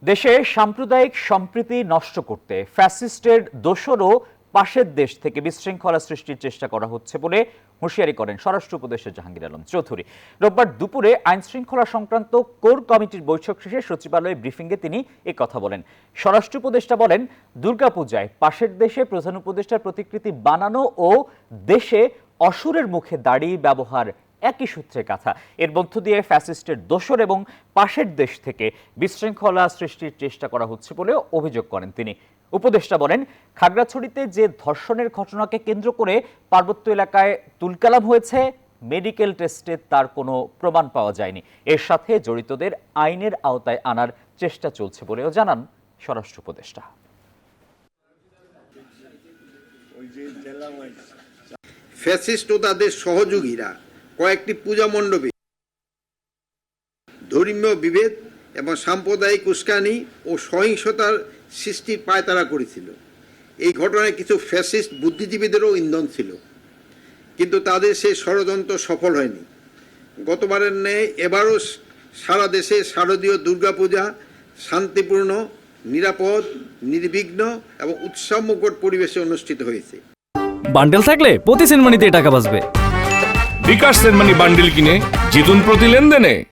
দেশে সাম্প্রদায়িক সম্প্রীতি নষ্ট করতে ফ্যাসিস্টের দোসরও পাশের দেশ থেকে বিশৃঙ্খলা সৃষ্টির চেষ্টা করা হচ্ছে বলে হুঁশিয়ারি করেন স্বরাষ্ট্র উপদেষ্টা জাহাঙ্গীর আলম চৌধুরী। রোববার দুপুরে আইন শৃঙ্খলা সংক্রান্ত কোর কমিটির বৈঠক শেষে সচিবালয়ে ব্রিফিংয়ে তিনি কথা বলেন। স্বরাষ্ট্র উপদেষ্টা বলেন, দুর্গাপূজায় পাশের দেশে প্রধান উপদেষ্টার প্রতিকৃতি বানানো ও দেশে অসুরের মুখে দাড়ি ব্যবহার একই সূত্রে কথা। এর মধ্য দিয়ে ফ্যাসিস্টের দোসর এবং পাশের দেশ থেকে বিশৃঙ্খলা সৃষ্টির চেষ্টা করা হচ্ছে বলে অভিযোগ করেন তিনি। উপদেষ্টা বলেন, খাগড়াছড়িতে যে ধর্ষণের ঘটনাকে কেন্দ্র করে পার্বত্য এলাকায় তুলকালাম হয়েছে, মেডিকেল টেস্টে তার কোনো প্রমাণ পাওয়া যায়নি। এর সাথে জড়িতদের আইনের আওতায় আনার চেষ্টা চলছে বলেও জানান স্বরাষ্ট্র উপদেষ্টা। ফ্যাসিস্ট ও তাদের সহযোগীরা কয়েকটি পূজা মণ্ডপে ধর্মীয় বিভেদ এবং সাম্প্রদায়িক উস্কানি ও সহিংসতার সৃষ্টির পায়তারা করেছিল। এই ঘটনায় কিছু ফ্যাসিস্ট বুদ্ধিজীবীদেরও ইন্ধন ছিল, কিন্তু তাদের সেই ষড়যন্ত্র সফল হয়নি। গতবারের ন্যায় এবারও সারা দেশে শারদীয় দুর্গাপূজা শান্তিপূর্ণ, নিরাপদ, নির্বিঘ্ন এবং উৎসবমুখর পরিবেশে অনুষ্ঠিত হয়েছে। বান্ডেল থাকলে প্রতি সেনমানিতে টাকা বাঁচবে। বিকাশ সেনমানি বান্ডেল কিনে জিতুন প্রতি লেনদেনে।